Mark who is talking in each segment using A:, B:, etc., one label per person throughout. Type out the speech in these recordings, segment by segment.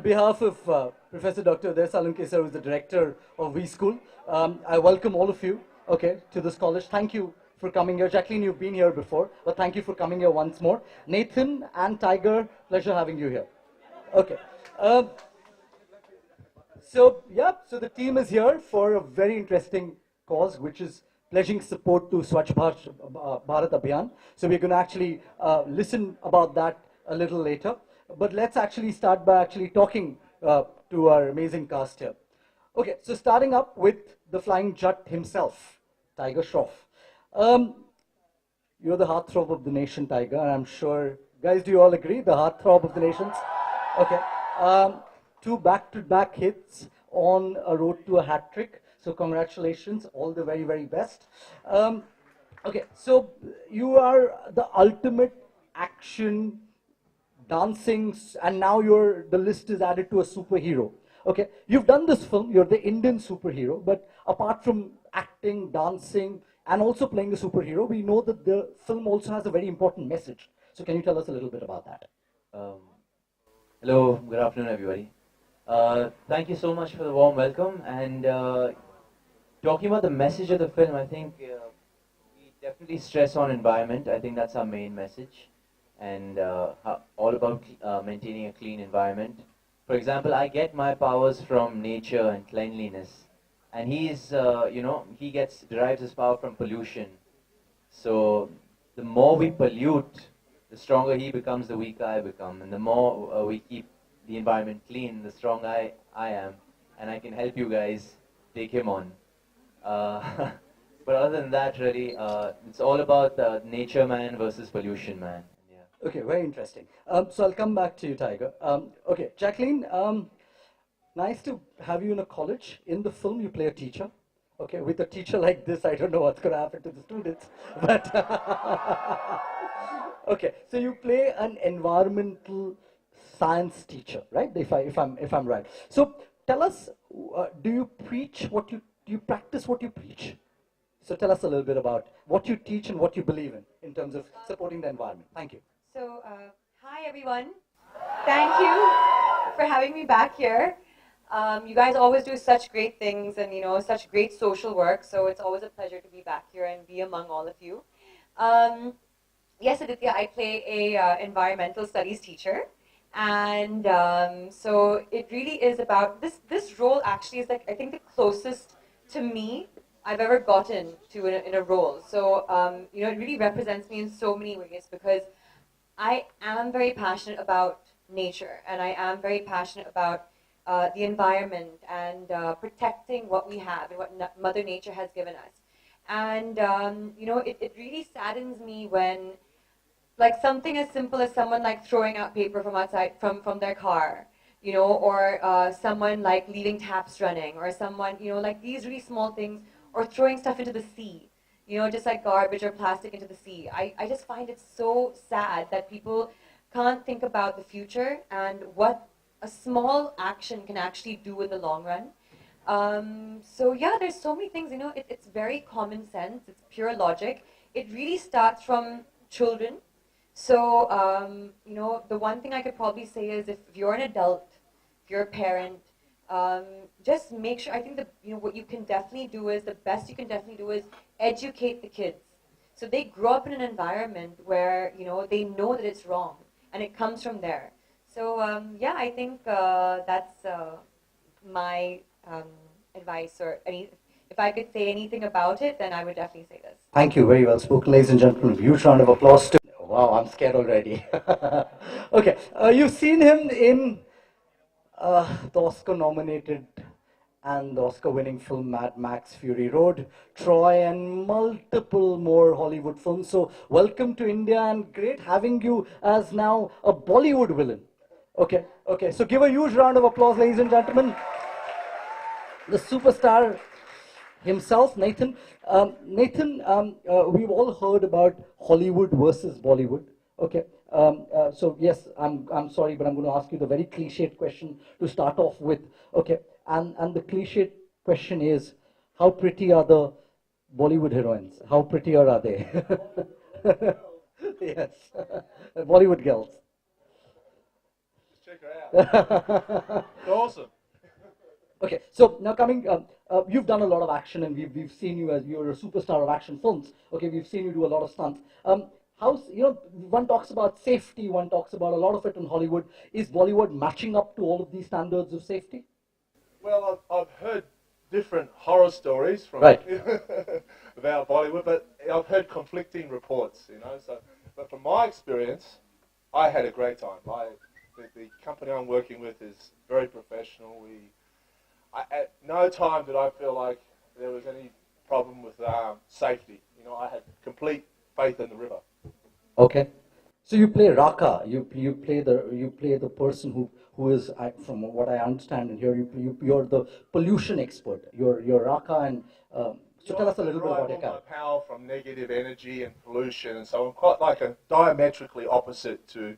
A: behalf of Professor Dr. Uday Salunke sir, who is the director of V School, I welcome all of you, okay, to this college. Thank you for coming here. Jacqueline, you've been here before, but thank you for coming here once more. Nathan and Tiger, pleasure having you here. Okay. So the team is here for a very interesting cause, which is pledging support to Swatch Bharat Abhiyan. So we're going to actually listen about that a little later. But let's actually start by actually talking to our amazing cast here. Okay, so starting up with the Flying Jut himself, Tiger Shroff. You're the heartthrob of the nation, Tiger, and I'm sure, guys, do you all agree? The heartthrob of the nations? Okay. Two back-to-back hits on a road to a hat trick. So congratulations, all the very, very best. Okay, so you are the ultimate action, dancing, and now the list is added to a superhero. Okay, you've done this film, you're the Indian superhero, but apart from acting, dancing, and also playing the superhero, we know that the film also has a very important message. So can you tell us a little bit about that?
B: Hello, good afternoon, everybody. Thank you so much for the warm welcome. And talking about the message of the film, I think we definitely stress on environment. I think that's our main message, and all about maintaining a clean environment. For example, I get my powers from nature and cleanliness, and he's, he derives his power from pollution. So the more we pollute, the stronger he becomes, the weaker I become, and the more we keep the environment clean, the stronger I am, and I can help you guys take him on. But other than that, really, it's all about nature man versus pollution man. Yeah.
A: Okay, very interesting. So I'll come back to you, Tiger. Okay, Jacqueline, nice to have you in a college. In the film, you play a teacher. Okay, with a teacher like this, I don't know what's going to happen to the students, but okay. So you play an environmental science teacher, right? If I'm right. So tell us, do you practice what you preach? So tell us a little bit about what you teach and what you believe in terms of supporting the environment. Thank you.
C: So hi everyone. Thank you for having me back here. You guys always do such great things and such great social work. So it's always a pleasure to be back here and be among all of you. Yes, Aditya, I play a environmental studies teacher. And so it really is about this role actually is like I think the closest to me I've ever gotten to in a role. So it really represents me in so many ways because I am very passionate about nature and I am very passionate about the environment and protecting what we have and what Mother Nature has given us. And it really saddens me when like something as simple as someone like throwing out paper from outside from their car, or someone like leaving taps running, or someone, like these really small things, or throwing stuff into the sea, just like garbage or plastic into the sea. I just find it so sad that people can't think about the future and what a small action can actually do in the long run. So yeah, there's so many things, it's very common sense, it's pure logic. It really starts from children. So, the one thing I could probably say is if you're an adult, if you're a parent, just make sure, I think that, what you can definitely do is, the best you can definitely do is educate the kids. So they grow up in an environment where, they know that it's wrong and it comes from there. So, I think that's my advice or if I could say anything about it, then I would definitely say this.
A: Thank you, very well spoken, ladies and gentlemen. Huge round of applause to. Wow, I'm scared already. Okay, you've seen him in the Oscar-nominated and the Oscar-winning film Mad Max Fury Road, Troy, and multiple more Hollywood films. So welcome to India and great having you as now a Bollywood villain. Okay, so give a huge round of applause, ladies and gentlemen. The superstar himself, Nathan. Nathan, we've all heard about Hollywood versus Bollywood. Okay, so yes, I'm sorry, but I'm going to ask you the very cliched question to start off with. Okay, and the cliched question is, how pretty are the Bollywood heroines? How pretty are they? Yes, Bollywood girls.
D: Check her out. Awesome.
A: Okay, so now coming, you've done a lot of action, and we've seen you as you're a superstar of action films. Okay, we've seen you do a lot of stunts. One talks about safety, one talks about a lot of it in Hollywood. Is Bollywood matching up to all of these standards of safety?
D: Well, I've heard different horror stories from
A: Right.
D: about Bollywood, but I've heard conflicting reports. So, but from my experience, I had a great time. The company I'm working with is very professional. At no time did I feel like there was any problem with safety. I had complete faith in the river.
A: Okay, so you play Raka. You play the person who is, from what I understand, and here you're the pollution expert. You're Raka, and so tell us a little bit about your character.
D: My power from negative energy and pollution, and so I'm quite like a diametrically opposite to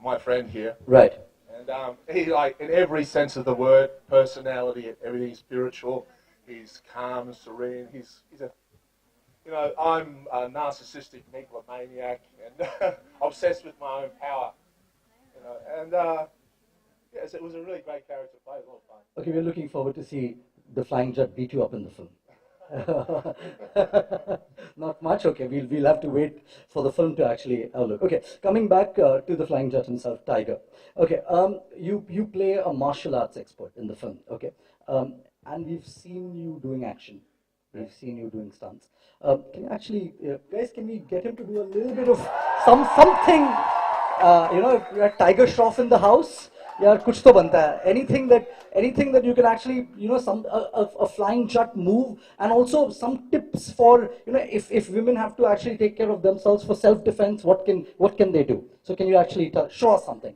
D: my friend here.
A: Right.
D: And he, like, in every sense of the word, personality, everything spiritual. He's calm and serene. He's a, I'm a narcissistic megalomaniac and obsessed with my own power. And yes, it was a really great character to play. It was a lot of fun.
A: Okay, we're looking forward to see the Flying Jet beat you up in the film. Not much. Okay, we'll have to wait for the film to actually look. Okay, coming back to the Flying Jet himself, Tiger. Okay, you play a martial arts expert in the film. Okay, and we've seen you doing action. We've seen you doing stunts. Can you actually, guys? Can we get him to do a little bit of something? If we have Tiger Shroff in the house. यार कुछ तो बनता है anything that you can actually a flying jet move, and also some tips for if women have to actually take care of themselves for self defense, what can they do? So can you actually show us something?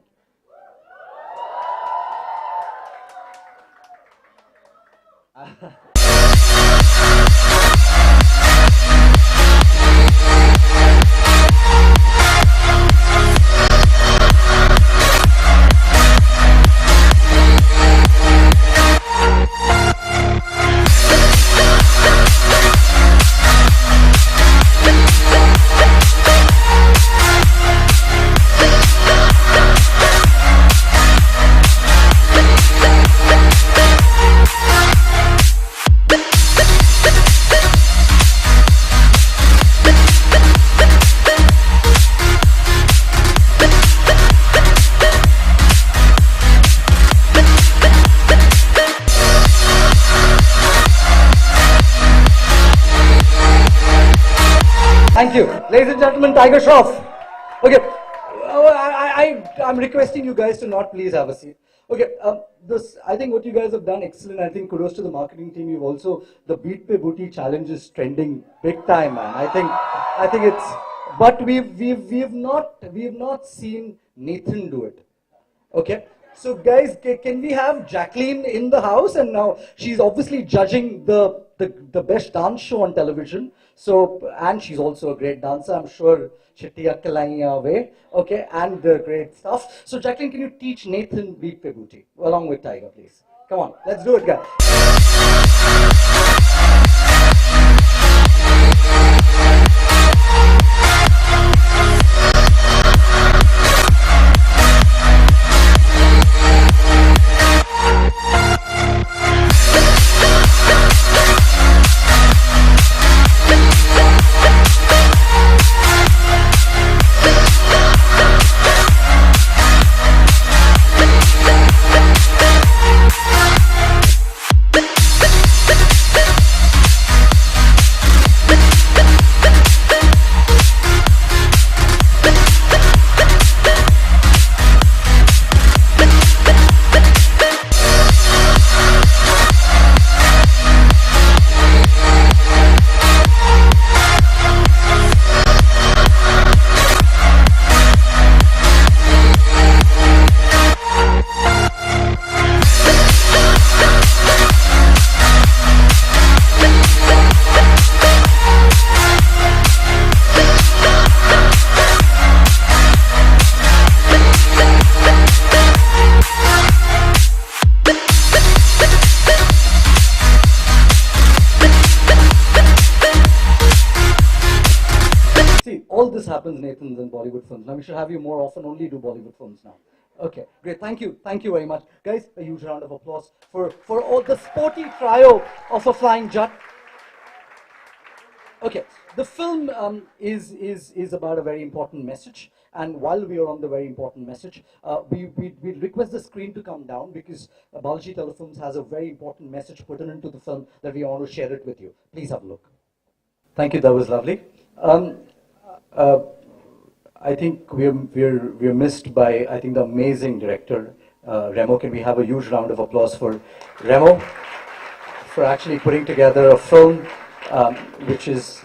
A: Thank you. Ladies and gentlemen, Tiger Shroff. Okay, I'm requesting you guys to not please have a seat. Okay, I think what you guys have done excellent. I think kudos to the marketing team. You've also, the Beat Pe Booty challenge is trending big time, man. I think it's, but we've not seen Nathan do it. Okay, so guys, can we have Jacqueline in the house? And now she's obviously judging the best dance show on television. So, and she's also a great dancer. I'm sure Chittiya Kalaiya way. Okay, and great stuff. So Jacqueline, can you teach Nathan Beat Pe Booty along with Tiger, please? Come on, let's do it, guys. All this happens, Nathan, in Bollywood films. Now we should have you more often only do Bollywood films now. Okay, great. Thank you very much, guys. A huge round of applause for all the sporty trio of a flying jet. Okay, the film is about a very important message, and while we are on the very important message, we request the screen to come down because Balaji Telefilms has a very important message put into the film that we want to share it with you. Please have a look. Thank you. That was lovely. Um, uh, I think we're missed by I think the amazing director Remo. Can we have a huge round of applause for Remo for actually putting together a film um, which is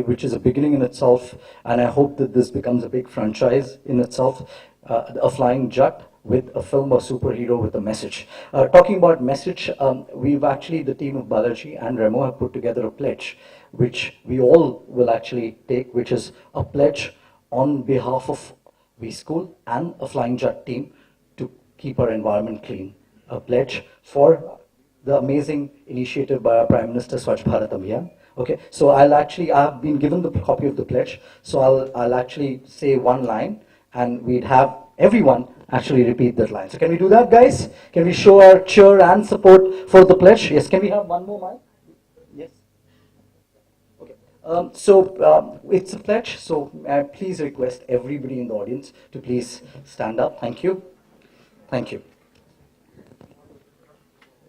A: which is a beginning in itself, and I hope that this becomes a big franchise in itself. A flying jet with a film or superhero with a message. Talking about message, we've actually, the team of Balaji and Remo have put together a pledge, which we all will actually take, which is a pledge on behalf of V School and a flying jet team to keep our environment clean. A pledge for the amazing initiative by our Prime Minister Swatch Bharat Abhiyan. Okay, so I've been given the copy of the pledge, so I'll actually say one line, and we'd have everyone actually repeat that line. So can we do that, guys? Can we show our cheer and support for the pledge? Yes, can we have one more mic? Yes. Okay. It's a pledge, so please request everybody in the audience to please stand up. Thank you. Thank you.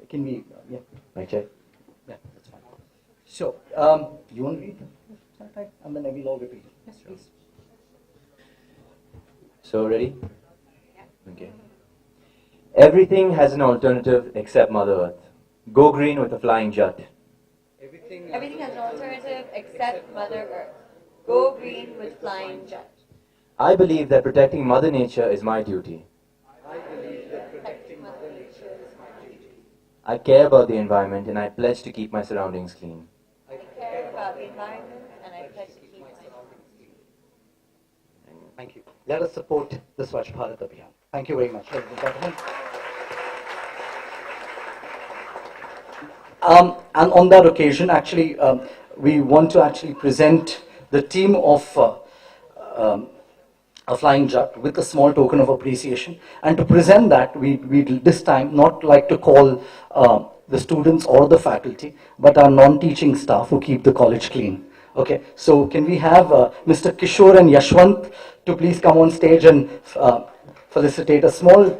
A: Can we, yeah, right here? Yeah, that's fine. So, you want to read? Right, and then we'll all repeat. Yes, please.
B: So ready? Okay. Everything has an alternative except Mother Earth. Go green with a flying jet.
C: Everything has an alternative except Mother Earth. Go green with flying jet.
B: I believe that protecting Mother Nature is my duty.
C: Protecting Mother Nature is my duty.
B: I care about the environment and I pledge to keep my surroundings clean.
C: I care about the environment and I pledge to keep my surroundings clean.
A: Thank you. Let us support the Swatch Bharat Abhiyan. Thank you very much, ladies and gentlemen. And on that occasion, actually, we want to actually present the team of a flying jet with a small token of appreciation. And to present that, we this time not like to call the students or the faculty, but our non-teaching staff who keep the college clean. Okay, so can we have Mr. Kishore and Yashwant to please come on stage and felicitate a small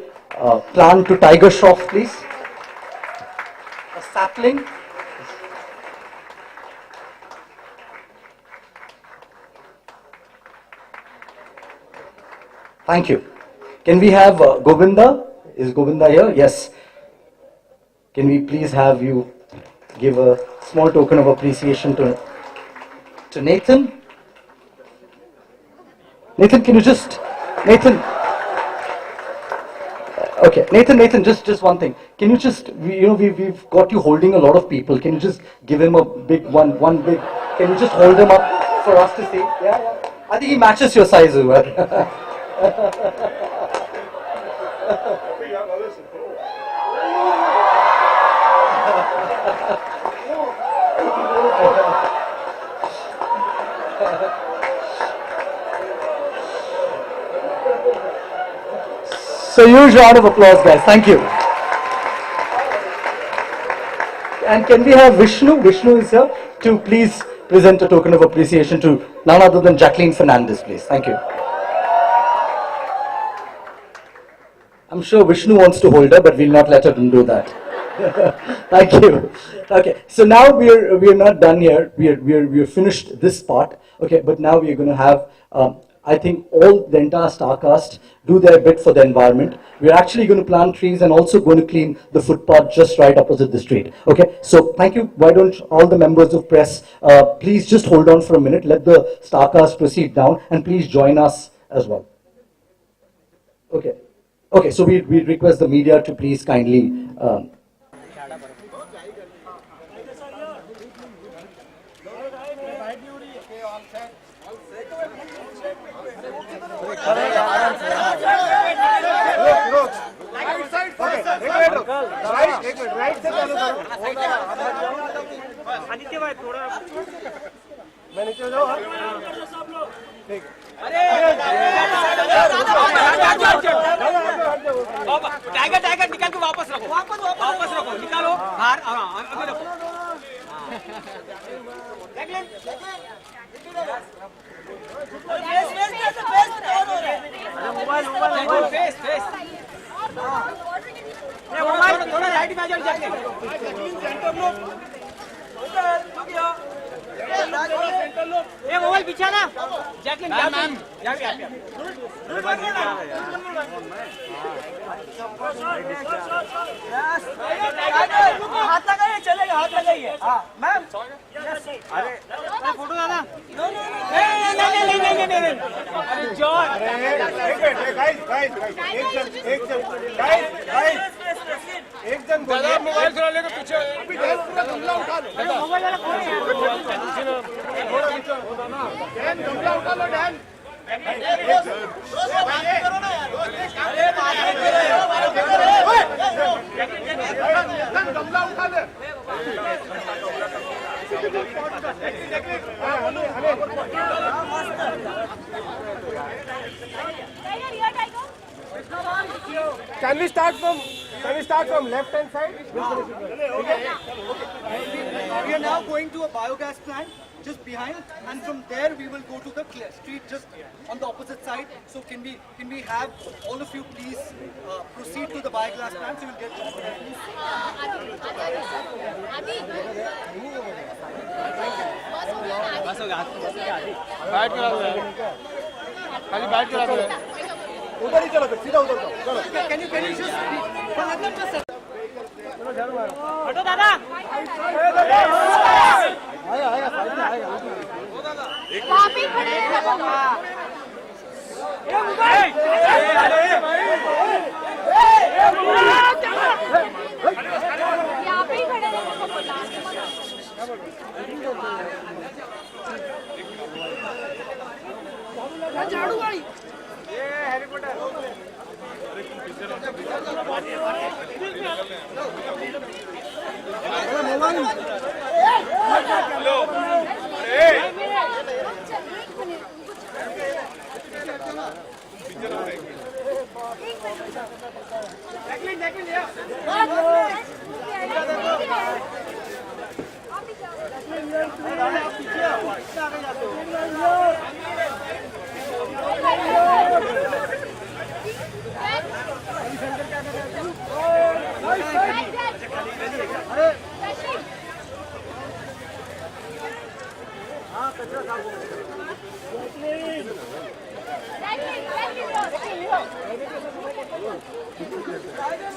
A: plant to Tiger Shroff, please. A sapling. Thank you. Can we have Govinda? Is Govinda here? Yes. Can we please have you give a small token of appreciation to Nathan? Nathan, can you just, Nathan? Okay, Nathan, just one thing. Can you just, we've got you holding a lot of people. Can you just give him a big one big? Can you just hold him up for us to see? Yeah. I think he matches your size as well. So huge round of applause, guys. Thank you. And can we have Vishnu? Vishnu is here to please present a token of appreciation to none other than Jacqueline Fernandez, please. Thank you. I'm sure Vishnu wants to hold her, but we'll not let her do that. Thank you. Okay, so now we're not done here. We're finished this part. Okay, but now we're going to have I think all the entire star cast do their bit for the environment. We're actually going to plant trees and also going to clean the footpath just right opposite the street. Okay, so thank you. Why don't all the members of press please just hold on for a minute. Let the star cast proceed down and please join us as well. Okay. Okay, so we request the media to please kindly
E: Aditya भाई थोड़ा मैं नीचे जाऊँ ठीक है tiger tiger निकाल के वापस रखो, वापस रखो, निकालो बाहर। अभी रखो। मोबाइल थोड़ा राइट में आ जाओ। ये मोबाइल पीछे ना जैकलिन मैम हाथ लगाइए, चलेगा, हाथ लगाइए। हाँ मैम, अरे फोटो दादा, नहीं अरे जॉन, एक जन मोबाइल थोड़ा लेकर पीछे, मोबाइल वाला कौन है? गमला उठा लो डैन। गमला उठा ले। Can we start from left hand side? Okay. We are now going to a biogas plant just behind, and from there we will go to the street just on the opposite side. So can we have all of you please proceed to the biogas plant so we'll get बस हो गया। बैठ करा दो यार, खाली बैठ करा दो। उधर ही चलो, सीधा उधर जाओ। चलो कैन यू जस्ट हटो दादा, आएगा साइड में आएगा।
F: वहाँ पे खड़े हैं यहाँ पे ही खड़े हैं। झाड़ू गाड़ी
E: हैरी पॉटर।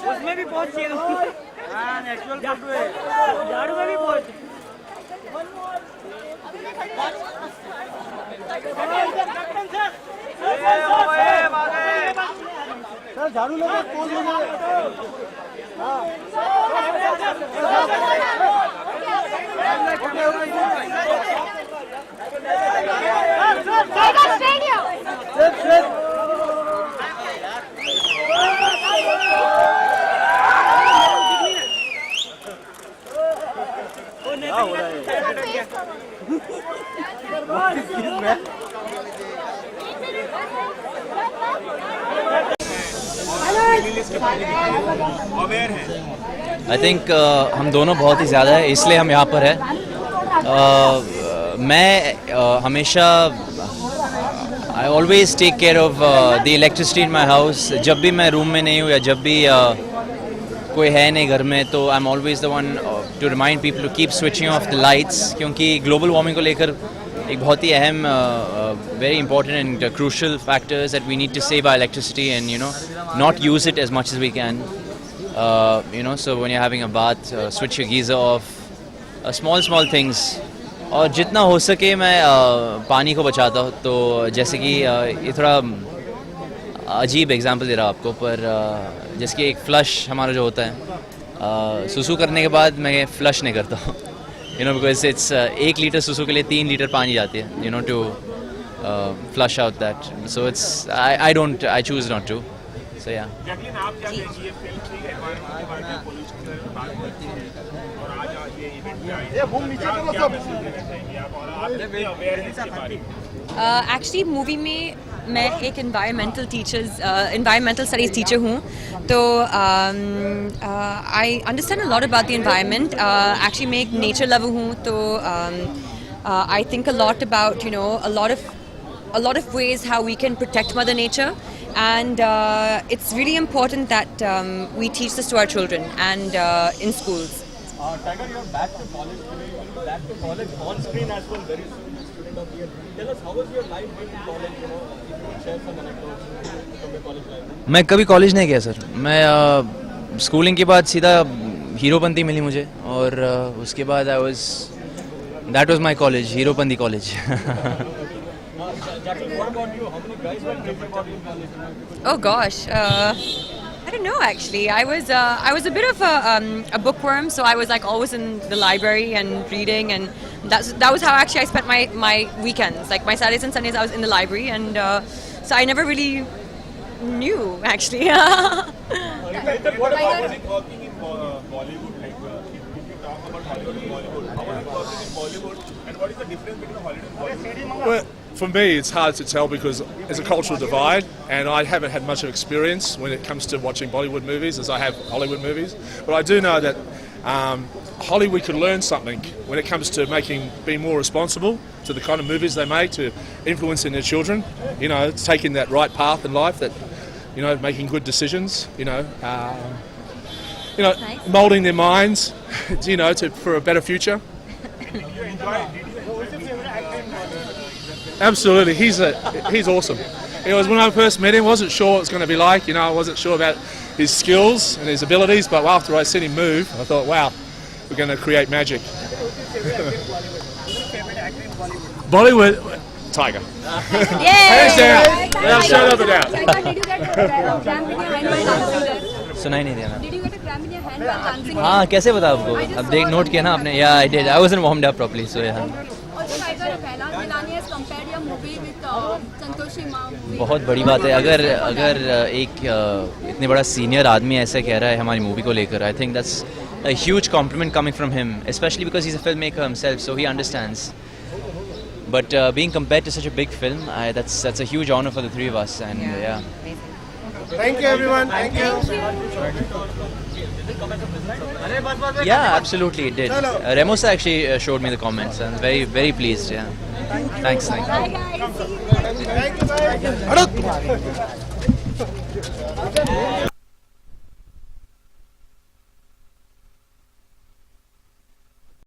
E: उसमें भी पहुंच चाहिए। हाँ नेचुरल फोटो है, झाड़ू में भी पहुंच। सर झाड़ू लेकर पोज हो
B: आई थिंक हम दोनों बहुत ही ज़्यादा है, इसलिए हम यहाँ पर हैं। मैं हमेशा I always take care of the electricity in my house. जब भी मैं रूम में नहीं हूँ या जब भी कोई है नहीं घर में, तो I am always the one to remind people to keep switching off the lights, क्योंकि ग्लोबल वार्मिंग को लेकर एक बहुत ही अहम very important and crucial factors that we need to save our electricity and not use it as much as we can. So when you're having a bath, switch your geyser off, small things। और जितना हो सके मैं पानी को बचाता हूँ। तो जैसे कि ये थोड़ा अजीब एग्जांपल दे रहा हूँ आपको, पर जैसे कि एक फ्लश हमारा जो होता है, सुसु करने के बाद मैं फ्लश नहीं करता हूँ, बिकॉज इट्स 1 लीटर सुसु के लिए 3 लीटर पानी जाती है, to flush out that. So it's I choose not to. So yeah
E: Jacqueline, आप क्या कहेंगी ये फिल्म थी एनवायरनमेंट के बारे में, पोल्यूशन के बारे में बात करती है, और आज ये इवेंट में आई है, क्या मैसेज देना चाहेंगी आप, और आप कितने अवेयर हैं इसके बारे में?
C: एक्चुअली मूवी में
G: मैं एक environmental studies teacher हूँ, तो I understand a lot about the environment. Actually मैं एक nature lover हूँ, तो I think a lot about a lot of ways how we can protect Mother Nature, and it's really important that we teach this to our children and in schools.
E: Tiger, you're back to college today. Back to college on screen as well. Very soon, student of the year. Tell us, how was your life in college? If you could share some anecdotes from your college life.
H: मैं कभी college नहीं गया sir. मैं schooling के बाद सीधा हीरोपंती मिली मुझे, और उसके बाद that was my college, Heropanti college.
E: Jacqueline, what about you? How many guys were talking about you in college?
G: Oh gosh, I don't know actually. I was a bit of a bookworm, so I was like always in the library and reading, and that was how actually I spent my weekends. Like my Saturdays and Sundays, I was in the library, and so I never really knew actually.
E: What about was it working in Bollywood? Like, if you talk about Hollywood and Bollywood, how was it working in Bollywood, and what is the difference between Hollywood and Bollywood?
D: Well, for me, it's hard to tell because there's a cultural divide, and I haven't had much of experience when it comes to watching Bollywood movies as I have Hollywood movies. But I do know that Hollywood could learn something when it comes to being more responsible to the kind of movies they make, to influencing their children, taking that right path in life, that making good decisions, molding their minds, for a better future. Absolutely, he's awesome. When I first met him, I wasn't sure what it was going to be like. I wasn't sure about his skills and his abilities, but after I seen him move, I thought, wow, we're going to create magic. Bollywood, Tiger. Hands down. Without a shadow of a doubt.
F: Did you get a cramp in your hand while dancing there?
H: सुनाई नहीं दिया ना.
F: Did you get a cramp in your hand while dancing?
H: हाँ, कैसे बता आपको? अब देख नोट किया ना आपने? Yeah, I did. I wasn't warmed up properly, so yeah.
F: Also, Tiger, Bella Milani has compared your movie with Santoshi Ma movie.
H: बहुत बड़ी बात है. अगर एक इतने बड़ा सीनियर आदमी ऐसा कह रहा है हमारी मूवी को लेकर, I think that's a huge compliment coming from him, especially because he's a filmmaker himself, so he understands. But being compared to such a big film, that's a huge honor for the three of us, and yeah.
E: Thank you, everyone. Thank you.
H: Yeah, absolutely, it did. Remosa actually showed me the comments, and very, very pleased. Yeah. Thanks.
F: Bye guys.
E: Thank you, guys.